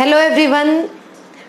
Hello everyone,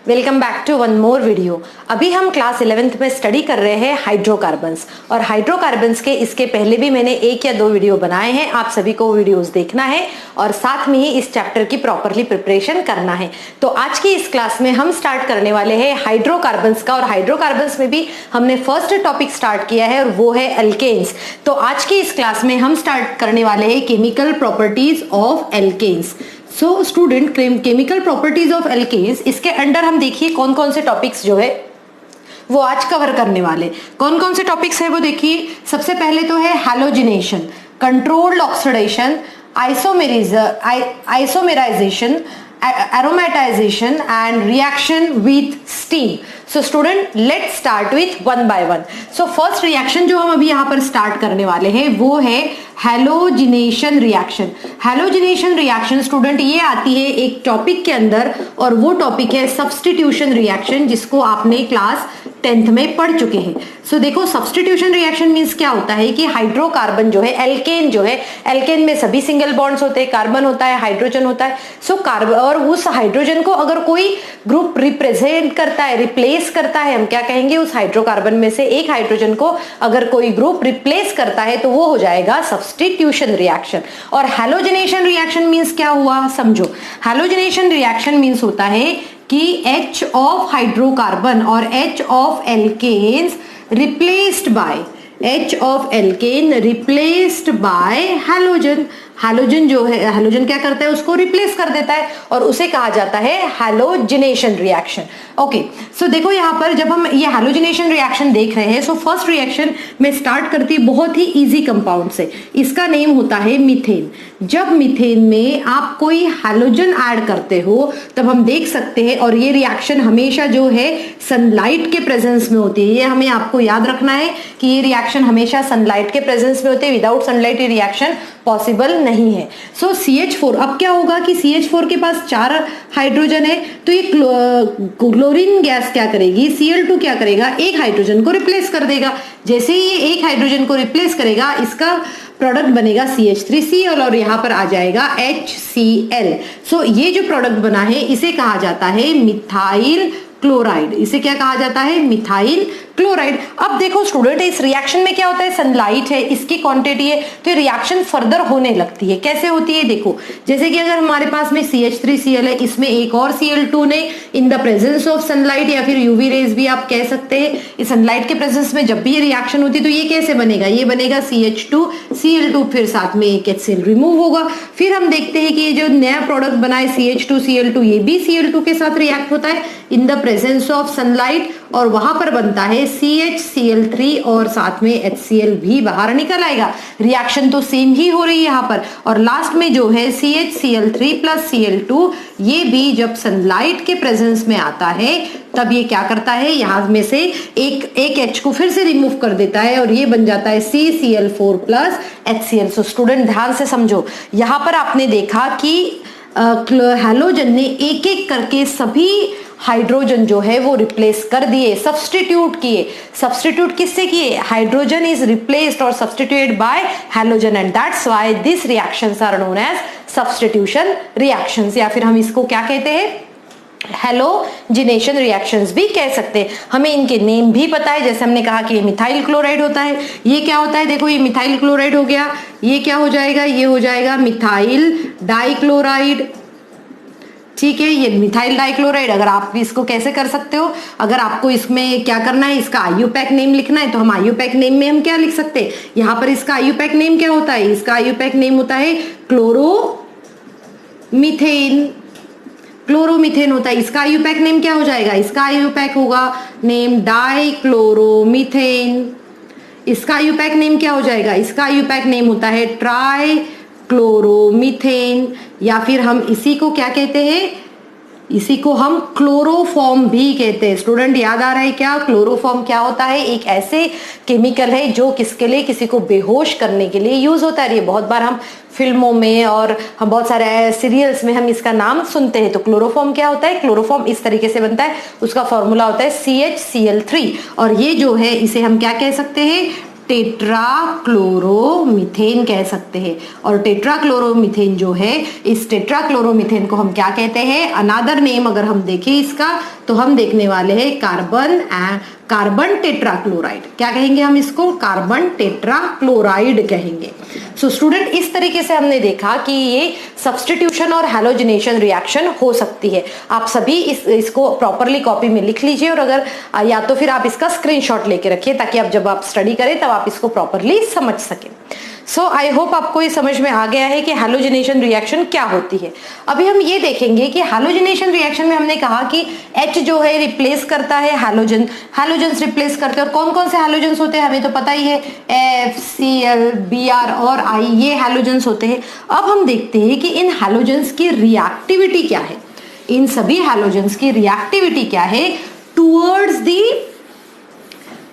welcome back to one more video. अभी हम class 11th में study कर रहे हैं हाइड्रोकार्बन्स, और हाइड्रोकार्बन्स के इसके पहले भी मैंने 1 या 2 वीडियो बनाए हैं। आप सभी को वीडियोस देखना है और साथ में ही इस चैप्टर की प्रॉपरली प्रिपरेशन करना है। तो आज की इस क्लास में हम स्टार्ट करने वाले हैं हाइड्रोकार्बन्स का, और हाइड्रोकार्बन्स में भी हमने फर्स्ट टॉपिक स्टार्ट किया है और वो है एल्केन्स। तो आज की इस क्लास में हम स्टार्ट करने वाले हैं chemical properties of alkanes. So student, chemical properties of alkanes, इसके अंडर हम देखिए कौन कौन से टॉपिक्स जो है वो आज कवर करने वाले। कौन कौन से टॉपिक्स है वो देखिए। सबसे पहले तो है halogenation, controlled oxidation, isomerisation, aromatization and reaction with steam. So student, let's start with one by one. So first reaction जो हम अभी यहाँ पर start करने वाले हैं वो है halogenation reaction. Halogenation reaction student ये आती है एक टॉपिक के अंदर, और वो टॉपिक है सब्स्टिट्यूशन रिएक्शन, जिसको आपने क्लास 10th में पढ़ चुके हैं। सो देखो, सब्स्टिट्यूशन रिएक्शन मींस क्या होता है कि हाइड्रोकार्बन जो है, एल्केन जो है, एल्केन में सभी सिंगल बॉन्ड्स होते हैं, कार्बन होता है, हाइड्रोजन होता है। सो कार्बन, और उस हाइड्रोजन को अगर कोई ग्रुप रिप्रेजेंट करता है, रिप्लेस करता है, हम क्या कहेंगे, उस हाइड्रोकार्बन में से एक हाइड्रोजन को अगर कोई ग्रुप रिप्लेस करता है तो वो हो जाएगा सब्स्टिट्यूशन रिएक्शन। और हैलोजिनेशन रिएक्शन मींस क्या हुआ, समझो। हैलोजिनेशन रिएक्शन मींस होता है कि H ऑफ हाइड्रोकार्बन और H of alkanes replaced by halogen. Halogen जो है, हैलोजन क्या करता है, उसको रिप्लेस कर देता है, और उसे कहा जाता है हैलोजिनेशन रिएक्शन। ओके, सो देखो यहाँ पर जब हम ये हैलोजिनेशन रिएक्शन देख रहे हैं, सो फर्स्ट रिएक्शन में स्टार्ट करती है बहुत ही इजी कंपाउंड से। इसका नेम होता है मीथेन। जब मीथेन में आप कोई हैलोजन ऐड करते हो तब हम देख सकते हैं, और ये रिएक्शन हमेशा जो है सनलाइट के प्रेजेंस में होती है। ये हमें आपको याद रखना है कि ये रिएक्शन हमेशा सनलाइट के प्रेजेंस में होती है। विदाउट सनलाइट ये रिएक्शन पॉसिबल नहीं है। सो CH4, अब क्या होगा कि CH4 के पास 4 हाइड्रोजन है, तो ये क्लोरीन गैस क्या करेगी, Cl2 क्या करेगा, एक हाइड्रोजन को रिप्लेस कर देगा। जैसे ही ये एक हाइड्रोजन को रिप्लेस करेगा, इसका प्रोडक्ट बनेगा CH3Cl, और यहाँ पर आ जाएगा HCl। सो ये जो प्रोडक्ट बना है इसे कहा जाता है मिथाइल क्लोराइड। इसे क्या कहा जाता है, मिथाइल क्लोराइड। अब देखो स्टूडेंट, इस रिएक्शन में क्या होता है, सनलाइट है, इसकी क्वांटिटी है, तो ये रिएक्शन फर्दर होने लगती है। कैसे होती है देखो, जैसे कि अगर हमारे पास में CH3Cl है, इसमें एक और Cl2 ने इन द प्रेजेंस ऑफ सनलाइट, या फिर यूवी रेज भी आप कह सकते हैं, इस सनलाइट के प्रेजेंस में जब भी ये रिएक्शन होती है तो ये कैसे बनेगा, ये बनेगा CH2Cl2, फिर साथ में एक HCl रिमूव होगा। फिर हम देखते हैं कि ये जो नया प्रोडक्ट बना है CH2Cl2, ये भी Cl2 के साथ रिएक्ट होता है इन द प्रेजेंस ऑफ सनलाइट, और वहां पर बनता है CHCl3, और साथ में HCl भी बाहर निकल आएगा। रिएक्शन तो सेम ही हो रही है यहाँ पर। और लास्ट में जो है CHCl3 प्लस Cl2, ये भी जब सनलाइट के प्रेजेंस में आता है तब ये क्या करता है, यहाँ में से एक H को फिर से रिमूव कर देता है, और ये बन जाता है CCl4 plus HCl। So student ध्यान से समझो, यहाँ पर आपने देखा कि हैलोजन ने एक एक करके सभी हाइड्रोजन जो है वो रिप्लेस कर दिए, सब्स्टिट्यूट किए। सब्स्टिट्यूट किससे किए, हाइड्रोजन इज रिप्लेस्ड और substituted by halogen, and that's why this reactions are known as substitution reactions, या फिर हम इसको क्या कहते हैं, हैलोजिनेशन रिएक्शंस भी कह सकते हैं। हमें इनके नेम भी पता है, जैसे हमने कहा कि ये मिथाइल क्लोराइड होता है। ये क्या होता है, देखो ये मिथाइल क्लोराइड हो गया, ये क्या हो जाएगा, ये हो जाएगा मिथाइल डाइक्लोराइड। ठीक है, ये मिथाइल डाइक्लोराइड। अगर आप इसको कैसे कर सकते हो, अगर आपको इसमें क्या करना है, इसका आईयूपैक नेम लिखना है, तो हम आईयूपैक नेम में हम क्या लिख सकते हैं, यहाँ पर इसका आईयूपैक नेम क्या होता है, इसका आईयूपैक नेम होता है क्लोरोमीथेन। क्लोरोमीथेन होता है। इसका आईयूपैक नेम क्या हो जाएगा, इसका आईयूपैक होगा नेम डाइक्लोरोमीथेन। इसका आईयूपैक नेम क्या हो जाएगा, इसका आईयूपैक नेम होता है ट्राई क्लोरोमीथेन, या फिर हम इसी को क्या कहते हैं, इसी को हम क्लोरोफॉर्म भी कहते हैं। स्टूडेंट याद आ रहा है क्या, क्लोरोफॉर्म क्या होता है, एक ऐसे केमिकल है जो किसके लिए, किसी को बेहोश करने के लिए यूज होता है। ये बहुत बार हम फिल्मों में और हम बहुत सारे सीरियल्स में हम इसका नाम सुनते हैं। तो क्लोरोफॉर्म क्या होता है, क्लोरोफॉर्म इस तरीके से बनता है, उसका फॉर्मूला होता है CHCl3, और ये जो है इसे हम क्या कह सकते हैं, टेट्राक्लोरोमीथेन कह सकते हैं। और टेट्राक्लोरोमीथेन जो है, इस टेट्राक्लोरोमीथेन को हम क्या कहते हैं, अनादर नेम अगर हम देखें इसका तो हम देखने वाले हैं कार्बन टेट्राक्लोराइड। क्या कहेंगे हम इसको, कार्बन टेट्राक्लोराइड कहेंगे। सो स्टूडेंट, इस तरीके से हमने देखा कि ये सब्स्टिट्यूशन और हैलोजिनेशन रिएक्शन हो सकती है। आप सभी इसको प्रॉपरली कॉपी में लिख लीजिए, और अगर या तो फिर आप इसका स्क्रीनशॉट लेके रखिए, ताकि आप जब आप स्टडी करें तब आप इसको प्रॉपरली समझ सकें। सो आई होप आपको ये समझ में आ गया है कि हैलोजिनेशन रिएक्शन क्या होती है। अभी हम ये देखेंगे कि हैलोजिनेशन रिएक्शन में हमने कहा कि H जो है रिप्लेस करता है हैलोजन्स रिप्लेस करते हैं। और कौन कौन से हैलोजन्स होते हैं हमें तो पता ही है, FCl, Br और I, ये हैलोजन्स होते हैं। अब हम देखते हैं कि इन हैलोजन्स की रिएक्टिविटी क्या है, इन सभी हैलोजन्स की रिएक्टिविटी क्या है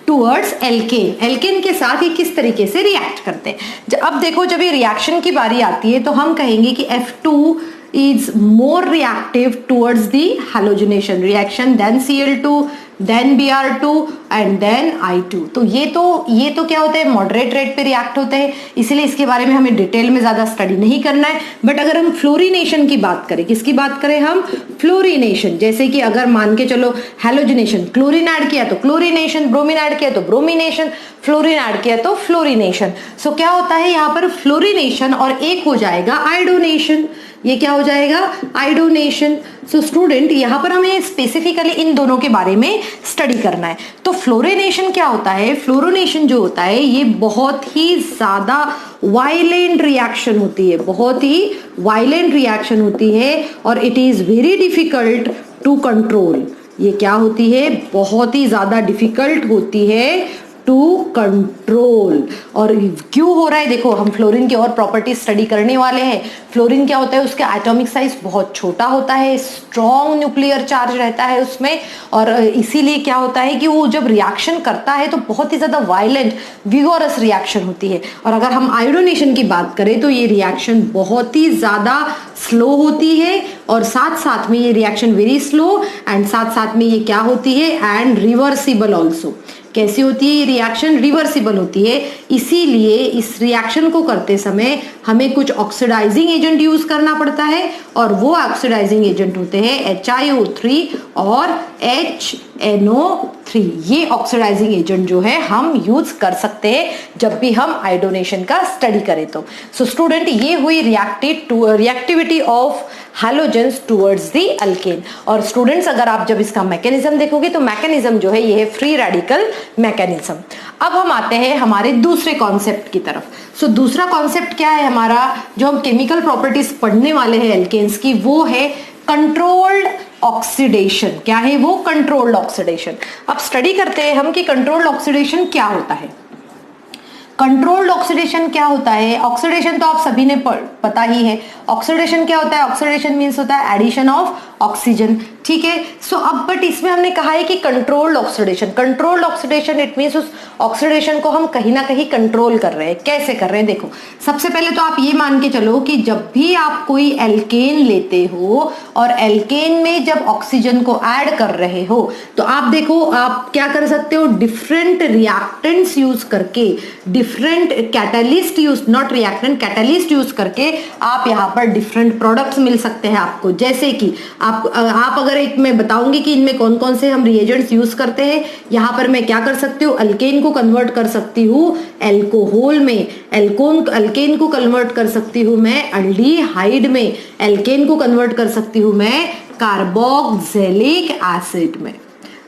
टूवर्ड्स एल्केन के साथ ये किस तरीके से रिएक्ट करते हैं। अब देखो, जब ये रिएक्शन की बारी आती है तो हम कहेंगे कि F2 is more reactive towards the halogenation reaction than Cl2, then Br2 and then I2। तो ये तो क्या होता है, मॉडरेट रेट पे रिएक्ट होते हैं, इसीलिए इसके बारे में हमें डिटेल में ज्यादा स्टडी नहीं करना है। बट अगर हम फ्लोरिनेशन की बात करें, किसकी बात करें हम, फ्लोरिनेशन, जैसे कि अगर मान के चलो हैलोजिनेशन, क्लोरीन ऐड किया तो क्लोरिनेशन, ब्रोमीन ऐड किया तो ब्रोमिनेशन, फ्लोरीन ऐड किया तो फ्लोरिनेशन। सो क्या होता है यहाँ पर फ्लोरिनेशन, और एक हो जाएगा आयोडोनेशन। ये क्या हो जाएगा, आयोडोनेशन। सो स्टूडेंट, यहाँ पर हमें स्पेसिफिकली इन दोनों के बारे में स्टडी करना है। तो फ्लोरिनेशन क्या होता है, फ्लोरिनेशन जो होता है ये बहुत ही ज्यादा वायलेंट रिएक्शन होती है, बहुत ही वायलेंट रिएक्शन होती है, और it is very difficult to control. ये क्या होती है, बहुत ही ज्यादा डिफिकल्ट होती है टू कंट्रोल। और क्यों हो रहा है, देखो हम फ्लोरीन की और प्रॉपर्टी स्टडी करने वाले हैं। फ्लोरीन क्या होता है, उसका एटॉमिक साइज बहुत छोटा होता है, स्ट्रॉन्ग न्यूक्लियर चार्ज रहता है उसमें, और इसीलिए क्या होता है कि वो जब रिएक्शन करता है तो बहुत ही ज्यादा वायलेंट विगोरस रिएक्शन होती है। और अगर हम आयोडोनेशन की बात करें तो ये रिएक्शन बहुत ही ज्यादा स्लो होती है, और साथ साथ में ये रिएक्शन वेरी स्लो, एंड साथ साथ में ये क्या होती है, एंड रिवर्सिबल ऑल्सो। कैसी होती है ये रिएक्शन, रिवर्सिबल होती है। इसीलिए इस रिएक्शन को करते समय हमें कुछ ऑक्सीडाइजिंग एजेंट यूज करना पड़ता है, और वो ऑक्सीडाइजिंग एजेंट होते हैं HiO3 और HNO3। ये ऑक्सीडाइजिंग एजेंट जो है हम यूज कर सकते हैं जब भी हम आयोडोनेशन का स्टडी करें तो। सो स्टूडेंट, ये हुई reactivity of halogens towards the alkane. और स्टूडेंट्स, अगर आप जब इसका मैकेनिज्म देखोगे तो मैकेनिज्म जो है ये है फ्री रेडिकल मैकेनिज्म। अब हम आते हैं हमारे दूसरे कॉन्सेप्ट की तरफ। सो दूसरा कॉन्सेप्ट क्या है हमारा, जो हम केमिकल प्रॉपर्टीज पढ़ने वाले हैं एल्केन्स की, वो है कंट्रोल्ड ऑक्सीडेशन। क्या है वो, कंट्रोल्ड ऑक्सीडेशन। अब स्टडी करते हैं हम कि कंट्रोल्ड ऑक्सीडेशन क्या होता है। कंट्रोल्ड ऑक्सीडेशन क्या होता है, ऑक्सीडेशन तो आप सभी ने पता ही है। ऑक्सीडेशन क्या होता है, ऑक्सीडेशन मीन्स होता है एडिशन ऑफ ऑक्सीजन, ठीक है। सो अब बट इसमें हमने कहा है कि कंट्रोल्ड ऑक्सीडेशन इट मीन्स उस ऑक्सीडेशन को हम कहीं ना कहीं कंट्रोल कर रहे हैं। कैसे कर रहे हैं, देखो सबसे पहले तो आप ये मान के चलो कि जब भी आप कोई एल्केन लेते हो और एल्केन में जब ऑक्सीजन को ऐड कर रहे हो, तो आप देखो आप क्या कर सकते हो, डिफरेंट रिएक्टेंट्स यूज करके, different catalyst use, not reactant, catalyst use करके आप यहाँ पर डिफरेंट प्रोडक्ट्स मिल सकते हैं आपको। जैसे कि आप अगर एक मैं बताऊंगी कि इनमें कौन कौन से हम रिएजेंट्स यूज करते हैं। यहाँ पर मैं क्या कर सकती हूँ, अल्केन को कन्वर्ट कर सकती हूँ एल्कोहल में, अल्केन को कन्वर्ट कर सकती हूँ मैं अल्डिहाइड में, एल्केन को कन्वर्ट कर सकती हूँ मैं कार्बोक्सिलिक एसिड में,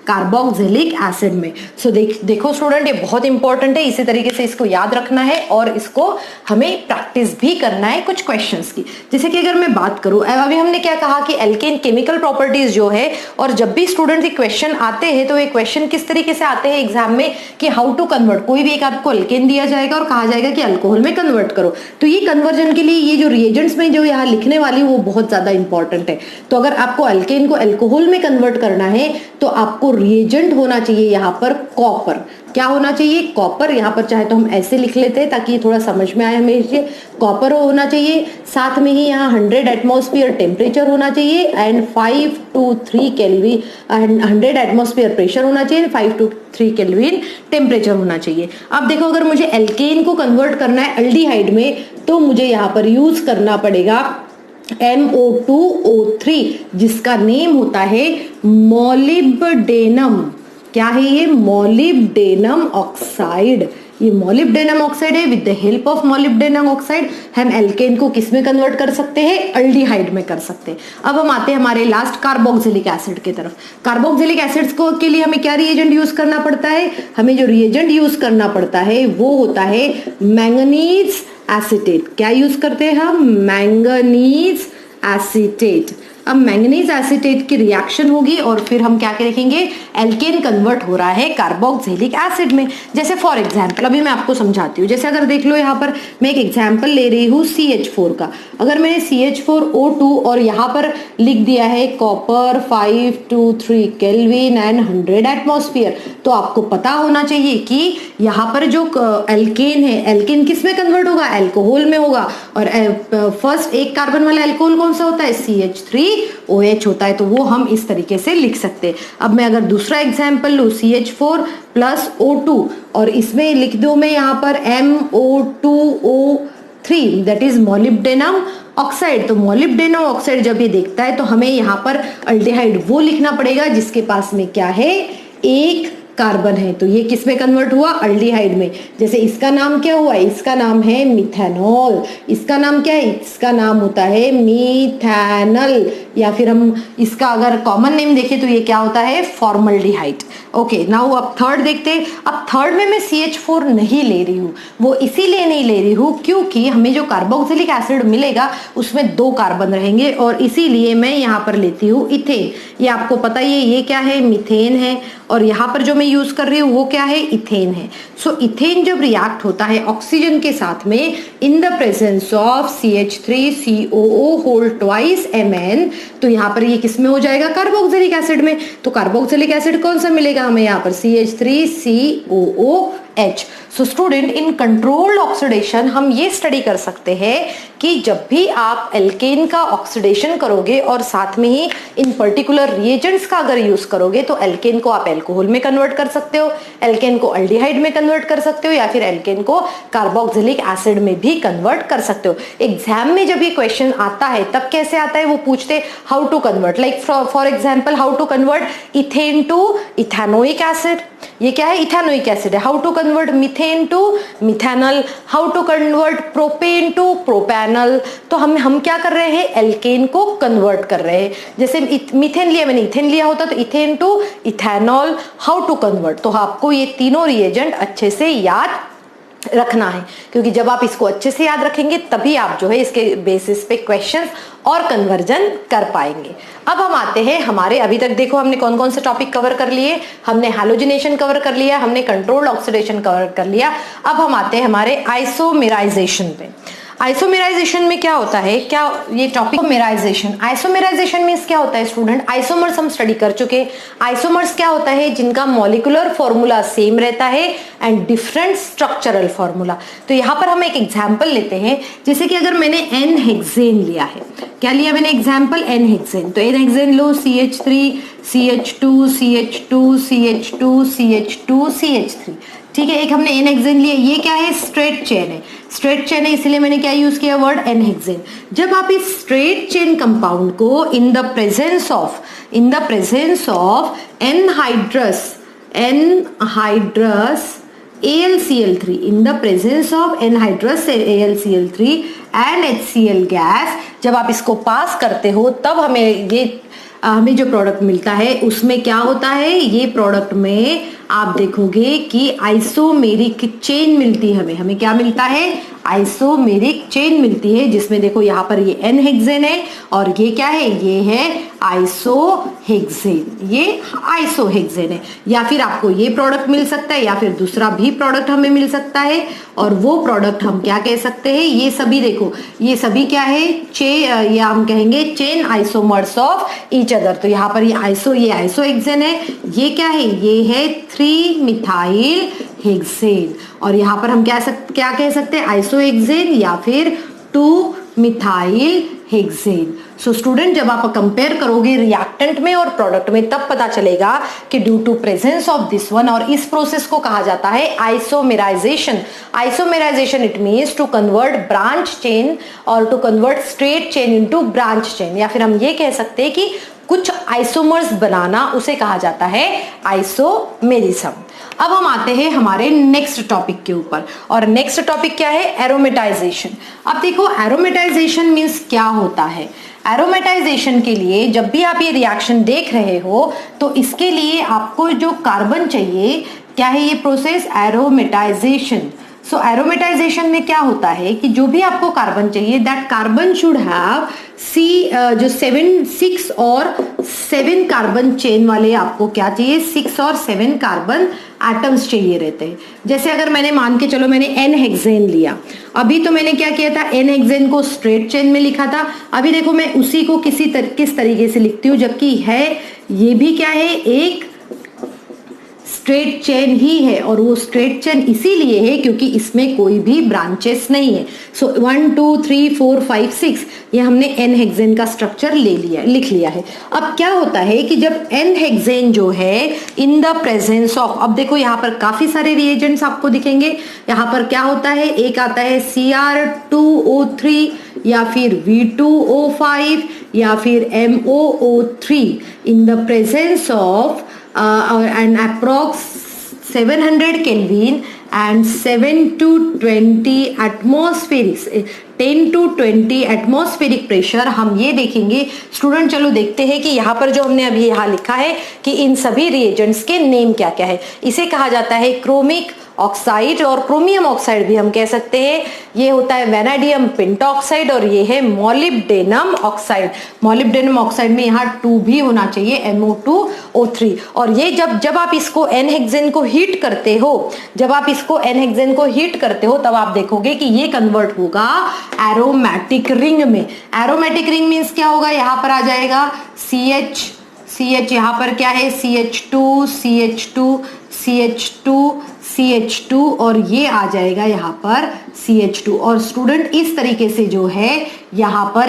कार्बोक्सिलिक एसिड में। सो देखो स्टूडेंट, ये बहुत इंपॉर्टेंट है, इसी तरीके से इसको याद रखना है और इसको हमें प्रैक्टिस भी करना है कुछ क्वेश्चंस की। जैसे कि अगर मैं बात करूं, अभी हमने क्या कहा कि एल्केन केमिकल प्रॉपर्टीज जो है, और जब भी स्टूडेंट के क्वेश्चन आते हैं तो ये क्वेश्चन किस तरीके से आते हैं एग्जाम में कि हाउ टू कन्वर्ट, कोई भी एक आपको एल्केन दिया जाएगा और कहा जाएगा कि अल्कोहल में कन्वर्ट करो। तो ये कन्वर्जन के लिए ये जो रिएजेंट्स में जो यहाँ लिखने वाली वो बहुत ज्यादा इंपॉर्टेंट है। तो अगर आपको एल्केन को एल्कोहल में कन्वर्ट करना है तो आपको रिएजेंट होना चाहिए यहाँ पर कॉपर। क्या होना चाहिए? कॉपर। यहाँ पर चाहे तो हम ऐसे लिख लेते हैं ताकि थोड़ा समझ में आए हमें। कॉपर होना चाहिए, साथ में ही यहाँ 100 एटमॉस्फेयर टेम्परेचर होना चाहिए and 5 to 3 kelvin, 100 atmosphere pressure होना चाहिए, 5 to 3 केल्विन टेम्परेचर होना चाहिए। अब देखो, अगर मुझे एल्केन को कन्वर्ट करना है अल्डिहाइड में तो मुझे यहाँ पर यूज करना पड़ेगा MO2O3, जिसका नेम होता है मोलिब्डेनम। क्या है ये? Molybdenum oxide. ये मोलिब्डेनम ऑक्साइड है। With the help of molybdenum oxide हम एल्केन को किस में कन्वर्ट कर सकते हैं? अल्डिहाइड में कर सकते हैं। अब हम आते हैं हमारे लास्ट कार्बोक्सिलिक एसिड की तरफ। कार्बोक्सिलिक एसिड्स को के लिए हमें क्या रिएजेंट यूज करना पड़ता है? हमें जो रिएजेंट यूज करना पड़ता है वो होता है मैंगनीज एसीटेट। क्या यूज करते हैं हम? Manganese acetate. अब मैंगनीज एसीटेट की रिएक्शन होगी और फिर हम क्या देखेंगे? एल्केन कन्वर्ट हो रहा है कार्बोक्सिलिक एसिड में। जैसे फॉर एग्जांपल अभी मैं आपको समझाती हूँ। जैसे अगर देख लो, यहाँ पर मैं एक एग्जांपल ले रही हूँ CH4 का। अगर मैंने CH4O2 और यहाँ पर लिख दिया है copper 5 to 3 kelvin and 100 atmosphere, तो आपको पता होना चाहिए कि यहाँ पर जो एल्केन है, एल्केन किस में कन्वर्ट होगा? अल्कोहल में होगा। और फर्स्ट एक कार्बन वाला अल्कोहल कौन सा होता है? CH3OH होता है। तो वो हम इस तरीके से लिख सकते हैं। अब मैं अगर दूसरा एग्जाम्पल लूँ CH4 + O2 और इसमें लिख दो मैं यहाँ पर MO2O3, that is molybdenum oxide. तो मोलिब्डेनम ऑक्साइड जब ये देखता है तो हमें यहाँ पर अल्डिहाइड वो लिखना पड़ेगा जिसके पास में क्या है? एक कार्बन है। तो ये किस में कन्वर्ट हुआ? अल्डिहाइड में। जैसे इसका नाम क्या हुआ? इसका नाम है मिथेनॉल। इसका नाम क्या है? इसका नाम होता है मिथेनल, या फिर हम इसका अगर कॉमन नेम देखें तो ये क्या होता है? फॉर्मल्डिहाइड। ओके, नाउ अब थर्ड देखते हैं। अब थर्ड में मैं CH4 नहीं ले रही हूँ। वो इसीलिए नहीं ले रही हूँ क्योंकि हमें जो कार्बोक्सिलिक एसिड मिलेगा उसमें 2 कार्बन रहेंगे और इसीलिए मैं यहाँ पर लेती हूँ इथेन। ये आपको पता ही है, ये क्या है? मीथेन है। और यहाँ पर जो मैं यूज कर रही हूँ वो क्या है? इथेन है। सो इथेन जब रिएक्ट होता है ऑक्सीजन के साथ में in the presence of CH3COO whole twice Mn, तो यहाँ पर ये किस में हो जाएगा? कार्बोक्सिलिक एसिड में। तो कार्बोक्सिलिक एसिड कौन सा मिलेगा हमें यहाँ पर? CH3COOH। सो स्टूडेंट, इन कंट्रोल्ड ऑक्सीडेशन हम ये स्टडी कर सकते हैं कि जब भी आप एल्केन का ऑक्सीडेशन करोगे और साथ में ही इन पर्टिकुलर रिएजेंट्स का अगर यूज करोगे तो एल्केन को आप अल्कोहल में कन्वर्ट कर सकते हो, एल्केन को अल्डिहाइड में कन्वर्ट कर सकते हो, या फिर एल्केन को कार्बोक्सिलिक एसिड में भी कन्वर्ट कर सकते हो। एग्जाम में जब ये क्वेश्चन आता है तब कैसे आता है? वो पूछते how to convert, like for example how to convert ethane to ethanoic acid. ये क्या है? इथेनोइक एसिड है। How to convert methane to methanal, how to convert propane to propanal. तो हम क्या कर रहे हैं? एल्केन को कन्वर्ट कर रहे हैं। जैसे मीथेन लिया मैंने, इथेन लिया होता तो ethane to ethanol, how to convert. तो आपको ये तीनों रिएजेंट अच्छे से याद रखना है, क्योंकि जब आप इसको अच्छे से याद रखेंगे तभी आप जो है इसके बेसिस पे क्वेश्चंस और कन्वर्जन कर पाएंगे। अब हम आते हैं हमारे, अभी तक देखो हमने कौन कौन से टॉपिक कवर कर लिए। हमने हैलोजिनेशन कवर कर लिया, हमने कंट्रोल्ड ऑक्सीडेशन कवर कर लिया। अब हम आते हैं हमारे आइसोमेराइजेशन पे। आइसोमेराइजेशन में क्या होता है? क्या ये टॉपिक आइसोमेराइजेशन, आइसोमेराइजेशन मींस क्या होता है स्टूडेंट? आइसोमर्स हम स्टडी कर चुके हैं। आइसोमर्स क्या होता है? जिनका मॉलिक्यूलर फॉर्मूला सेम रहता है एंड डिफरेंट स्ट्रक्चरल फॉर्मूला। तो यहाँ पर हम एक एग्जांपल लेते हैं, जैसे कि अगर मैंने एन हेक्सेन लिया है, क्या लिया मैंने एग्जांपल? N hexane. तो एन हेक्सेन लो, CH3 CH2 CH2 CH2 CH2 CH3, ठीक है। एक हमने एन हेक्सेन लिया, ये क्या है? स्ट्रेट चेन है। स्ट्रेट चेन है इसलिए मैंने क्या यूज किया? Word n hexane. जब आप इस स्ट्रेट चेन कंपाउंड को in the presence of anhydrous AlCl3, in the presence of anhydrous AlCl3 and HCl gas, जब आप इसको पास करते हो तब हमें जो प्रोडक्ट मिलता है उसमें क्या होता है? ये प्रोडक्ट में आप देखोगे कि आइसोमेरिक चेन मिलती है हमें क्या मिलता है, आइसोमेरिक चेन मिलती है, जिसमें देखो यहाँ पर ये n हेक्सेन है और ये क्या है, ये है आइसोहेक्सेन, ये आइसोहेक्सेन है। या फिर आपको ये प्रोडक्ट मिल सकता है या फिर दूसरा भी प्रोडक्ट हमें मिल सकता है, और वो प्रोडक्ट हम क्या कह सकते हैं, ये सभी देखो ये सभी क्या है, या हम कहेंगे chain isomers of each other. तो यहाँ पर ये आइसोहेक्सेन है, ये क्या है, ये है 3 मिथाइल हेक्सेन, और यहाँ पर हम क्या कह सकते हैं, आइसोहेक्सेन या फिर 2 मिथाइल हेक्सेन। सो स्टूडेंट, जब आप कंपेयर करोगे रिएक्टेंट में और प्रोडक्ट में, तब पता चलेगा कि due to presence of this one, और इस प्रोसेस को कहा जाता है isomerisation. Isomerisation it means to convert branch chain और to convert straight chain into branch chain, या फिर हम ये कह सकते हैं कि कुछ आइसोमर्स बनाना, उसे कहा जाता है आइसोमेरिज्म। अब हम आते हैं हमारे नेक्स्ट टॉपिक के ऊपर, और नेक्स्ट टॉपिक क्या है, एरोमेटाइजेशन। अब देखो एरोमेटाइजेशन मीन्स क्या होता है। एरोमेटाइजेशन के लिए जब भी आप ये रिएक्शन देख रहे हो तो इसके लिए आपको जो कार्बन चाहिए, क्या है ये प्रोसेस, एरोमेटाइजेशन। सो एरोमेटाइजेशन में क्या होता है कि जो भी आपको कार्बन चाहिए, दैट कार्बन शुड हैव जो 6 और 7 कार्बन चेन वाले आपको क्या चाहिए, 6 और 7 कार्बन एटम्स चाहिए रहते हैं। जैसे अगर मैंने मान के चलो मैंने n हेक्सेन लिया, अभी तो मैंने क्या किया था, n हेक्सेन को स्ट्रेट चेन में लिखा था। अभी देखो मैं उसी को किस तरीके से लिखती हूँ, जबकि है ये भी क्या है, एक स्ट्रेट चेन ही है, और वो स्ट्रेट चेन इसीलिए है क्योंकि इसमें कोई भी ब्रांचेस नहीं है। सो 1 2 3 4 5 6 ये हमने n हेक्सेन का स्ट्रक्चर लिख लिया है। अब क्या होता है कि जब n हेक्सेन जो है इन द प्रेजेंस ऑफ, अब देखो यहाँ पर काफी सारे रिएजेंट्स आपको दिखेंगे। यहाँ पर क्या होता है, एक आता है Cr2O3 या फिर V2O5 या फिर MOO3 in the presence of and approx 700 Kelvin and 7 to 20 atmospheric 10 to 20 atmospheric pressure. हम ये देखेंगे स्टूडेंट, चलो देखते हैं कि यहाँ पर जो हमने अभी यहाँ लिखा है कि इन सभी रिएजेंट्स के नेम क्या क्या है। इसे कहा जाता है क्रोमिक ऑक्साइड और क्रोमियम ऑक्साइड भी हम कह सकते हैं। ये होता है वेनाडियम पेंटॉक्साइड और ये है मोलिब्डेनम ऑक्साइड। मोलिब्डेनम ऑक्साइड में यहाँ 2 भी होना चाहिए, MO2O3। और ये जब आप इसको n हेक्सेन को हीट करते हो, तब आप देखोगे कि ये कन्वर्ट होगा एरोमेटिक रिंग में। एरोमेटिक रिंग मीन्स क्या होगा, यहाँ पर आ जाएगा CH यहाँ पर क्या है, CH2 और ये आ जाएगा यहाँ पर CH2। और स्टूडेंट इस तरीके से जो है यहाँ पर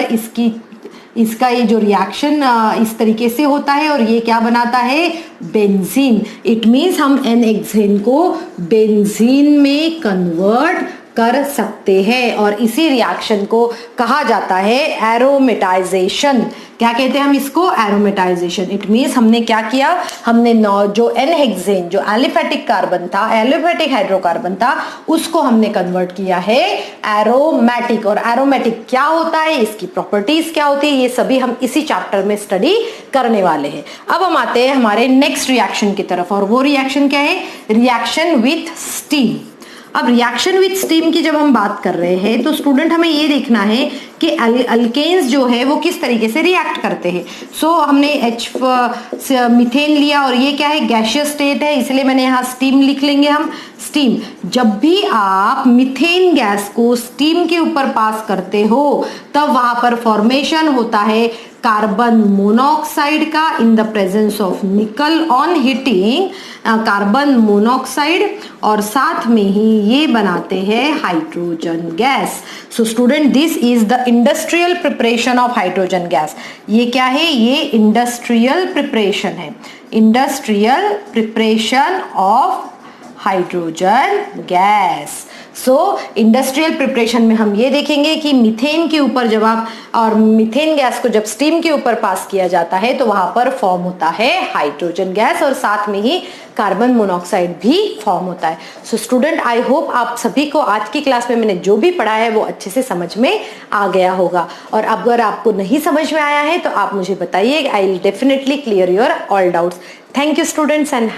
इसका ये जो रिएक्शन इस तरीके से होता है और ये क्या बनाता है, बेंजीन। इट मीन्स हम n हेक्सेन को बेंजीन में कन्वर्ट कर सकते हैं और इसी रिएक्शन को कहा जाता है एरोमेटाइजेशन। क्या कहते हैं हम इसको, एरोमेटाइजेशन। इट मीन्स हमने क्या किया, हमने जो n हेक्सेन जो एलिफेटिक हाइड्रोकार्बन था उसको हमने कन्वर्ट किया है एरोमेटिक। और एरोमेटिक क्या होता है, इसकी प्रॉपर्टीज क्या होती है, ये सभी हम इसी चैप्टर में स्टडी करने वाले हैं। अब हम आते हैं हमारे नेक्स्ट रिएक्शन की तरफ, और वो रिएक्शन क्या है, रिएक्शन विथ स्टीम। अब रिएक्शन विथ स्टीम की जब हम बात कर रहे हैं तो स्टूडेंट हमें ये देखना है कि अल्केन्स जो है वो किस तरीके से रिएक्ट करते हैं। सो हमने मीथेन लिया और ये क्या है, गैसियस स्टेट है, इसलिए मैंने यहाँ स्टीम लिख लेंगे हम। स्टीम, जब भी आप मीथेन गैस को स्टीम के ऊपर पास करते हो तब वहां पर फॉर्मेशन होता है कार्बन मोनोऑक्साइड का इन द प्रेजेंस ऑफ निकल ऑन हीटिंग कार्बन मोनोऑक्साइड, और साथ में ही ये बनाते हैं hydrogen gas. So student, this is the industrial preparation of hydrogen gas. ये क्या है, ये इंडस्ट्रियल प्रिपरेशन है, industrial preparation of hydrogen gas. So industrial preparation में हम ये देखेंगे कि मीथेन के ऊपर जब आप और मीथेन गैस को जब स्टीम के ऊपर पास किया जाता है तो वहां पर फॉर्म होता है हाइड्रोजन गैस और साथ में ही कार्बन मोनोऑक्साइड भी फॉर्म होता है। सो स्टूडेंट, आई होप आप सभी को आज की क्लास में मैंने जो भी पढ़ाया है वो अच्छे से समझ में आ गया होगा, और अगर आपको नहीं समझ में आया है तो आप मुझे बताइए, I will definitely clear your all doubts. Thank you students and